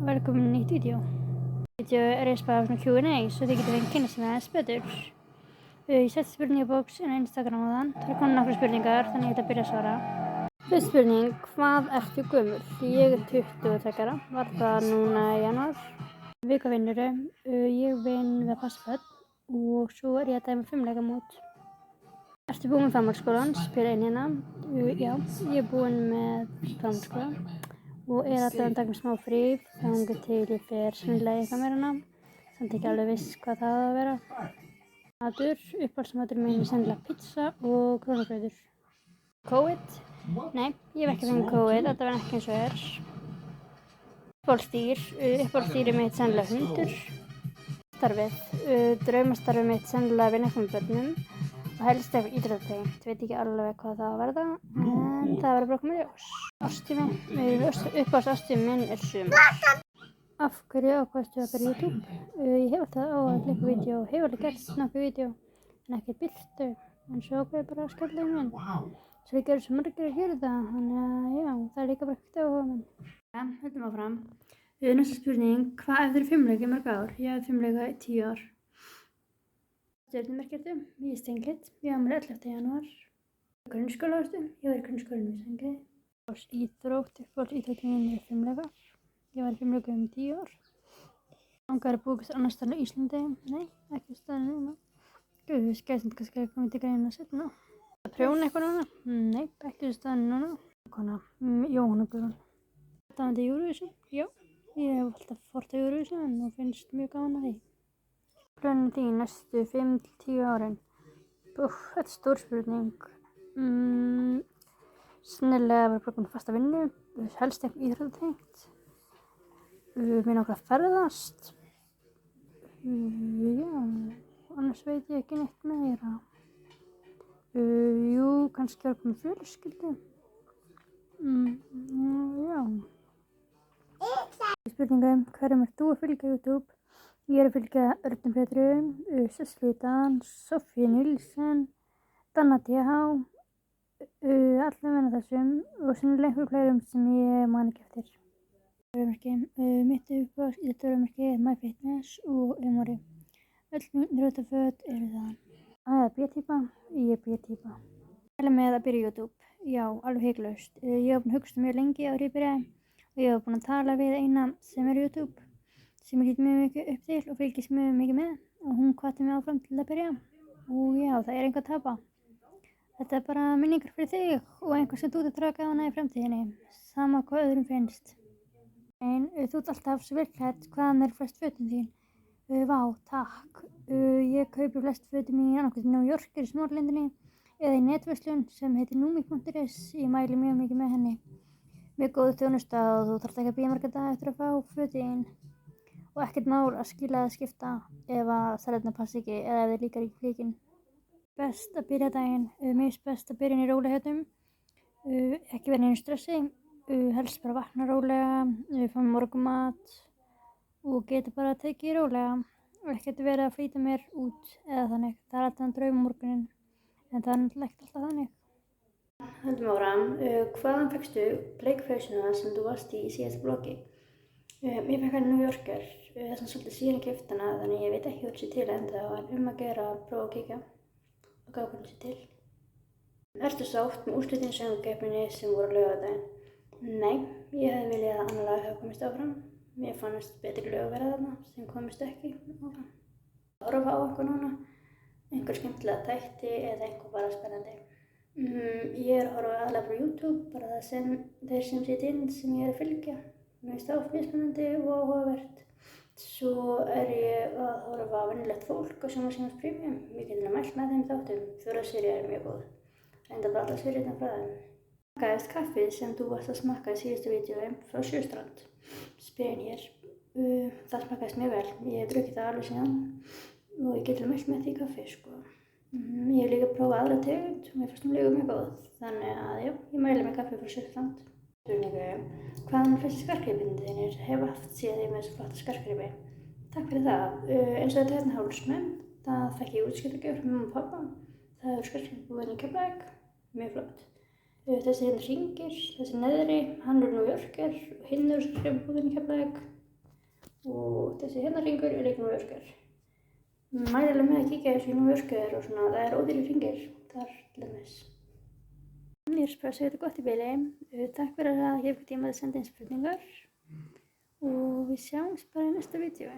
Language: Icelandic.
velkomin í nýtt vídeo. Vídeó er bara svona Q&A svo þið getur fengið kynna sig aðeins betur. Ég setti spurningabóks inn á Instagram á þann. Það komin nokkrar spurningar þannig ég ætla að byrja að svara. Fyrsta spurning, hvað ertu gömul? Ég er 22 ára, var það núna í janúar. Við hvað vinnurðu? Ég vinn við að passa börn og svo er ég að dæma fimleikamót. Ertu búin með framhaldsskólann? Spyr ein hérna. Já, ég er búin með framhaldsskóla og er alltaf að taka smá frí þangað til ég fer sennilega í kameruna. Samt ekki alveg viss hvað það á að vera. Matur, uppáhaldsmatur minn er sennilega pizza og krónubrauður. COVID? Nei, ég hef ekki fengið COVID, þetta var ekki eins og er. Uppáhaldsdýr mitt sennilega hundur. Starfið, draumastarfið mitt sennilega vinna eitthvað með börnum og helst eitthvað íþróttatengt, veit ekki alveg hvað það á að verða, en það verður bara komið í ljós. Uppáhaldsástími minn er sumar. Af hverju ákvaðstu að byrja YouTube? Ég hef alltaf á að klippa vídeo, hef alveg gert nokkuð vídeo, en ekki birtu, en svo ákveði bara að skella í minn. Svo ég gerði svo margir að gera það, þannig að já, það er líka bara ekkert áhuga minn. Ja, höldum áfram. Næsta spurning, hvað ef þið eru fimleika í mörg ár? Ég hef fimleika í 10 ár. Stjörnumerkjatu, ég er Steinglitt, ég á mér 11. janúar. Grunnskóla ástu, ég var í grunnskólanum í Steinglitt. Íþróttin mín er fimleika. Ég var í fimleika 10 ár. Langar að búast annars staðar á Íslandi? Nei, ekki staðar núna. Guð, skæðsand kannski að koma til greina seinna. Að prjóna eitthvað núna? Nei, ekki staðar núna. Jóhanna Guðrún. Þetta var Eurovision? Já, ég hef alltaf fórt á Eurovision en nú finnst mjög gaman að því. Plönin þín næstu 5-10 árin? Þetta er stór spurning. Sennilega var bara komin fasta vinnu, helst eitthvað íþróttatengt. Mér langar að ferðast. Já, annars veit ég ekki neitt meira. Jú, kannski að koma fjölskyldu. Já. Spurningum, hverjum ert þú að fylgja YouTube? Ég er að fylgja Örnu Petru, Cecilíu Dan, Sofíu Nílsen, Danna DH, allavega þessum og sennilega einhverjum fleirum sem ég man ekki eftir. Mitt uppáhaldsíþróttamerki er MyFitness og Umori. Öll mín íþróttaföt eru það. Er B-týpa? Ég er B-týpa. Mæli með að byrja YouTube? Já, alveg hiklaust. Ég hef búin að hugsa mjög lengi áður ég byrjaði og ég hef búin að tala við eina sem er YouTube sem ég lít mjög mikið upp til og fylgist mjög mikið með og hún hvatti mig áfram til að byrja og já, það er engu að tapa. Þetta er bara minningar fyrir þig og einhver sem þú ert að draga á hana í framtíðinni, sama hvað öðrum finnst. En þú ert alltaf svo vel klædd, hvaðan er flest fötin þín? Vá, takk. Ég kaupi flest fötin mín annað hvort í New York í Smáralindinni eða í netverslun sem heitir Numi.is. Ég mæli mjög mikið með henni. Mjög góð þjónusta og þú þarft ekki að bíða marga daga eftir að fá fötin. Og ekkert mál að skila eða skipta ef að stærðirnar passa ekki eða ef þið líkar ekki flíkin. Best að byrja daginn, mér finnst best að byrja í rólegheitum, ekki vera í neinu stressi, helst bara vakna rólega, fá mér morgunmat og geta bara tekið rólega og ekkert verið að flýta mér út eða þannig. Það er alltaf draumamorgunin en það er náttúrulega ekkert alltaf þannig. Höldum áfram, hvaðan fékkstu bleikpeysuna sem þú varst í síðasta vloggi? Ég fekk hann í New Yorker, þess að svolítið síðan keypti hana þannig ég veit ekki hvað sé til en það var að gera að prófa að kíkja og gá hvernig sé til. Ertu sátt með úrslitin söngvakeppninni sem voru á laugardaginn? Nei, ég hefði viljað að annar lag hefði komist áfram. Mér fannst betri lög að vera þarna sem komist ekki áfram. Horfa á eitthvað núna, einhver skemmtilega þætti eða einhver bara spennandi. Ég er að horfa aðallega frá YouTube, bara það sem þeir sem sitja inn sem ég er að fylgja. Mér finnst það oft mismunandi og áhugavert. Svo er ég að horfa á venjulegt fólk og sjónvarpsins Premium. Ég get mælt með þeim þáttum. 4. sería er mjög góð. Reynda bara allar seríurnar frá þeim. Smakkaðist kaffið sem þú varst að smakka í síðustu vídeói frá Sjöstrand. Spyr hér. Það smakkaðist mjög vel. Ég hef drukkið það alveg síðan og ég get mælt með því kaffi sko. Ég hef líka prófað aðra tegund og mér fannst hún líka mjög góð. Þannig að já, ég mæli með kaffi frá Sjöstrand. Hvaðan fyrstu skartgripirnir þínir? Hef haft séð þig með þessu flotta skartgripi. Takk fyrir það. Eins og þetta hérna hálsmenn, það fekk ég útskiptagjöf frá mamma og pappa. Það er skartgripibúðin í Keflavík, mjög flott. Þessi hérna hringir, þessi neðri, hann er New Yorker og hinn er skartgripibúðin í Keflavík. og þessi hérna ringur er líka Nú-Yorker. Mæli með að kíkja þessu í Nú-Yorker og svona, það er ódýrir hringir þar til dæmis. Ég er spara að segja þetta gott í bili. Takk fyrir að gefa ykkur tíma að senda inn spurningar og við sjáumst bara í næsta vídeo.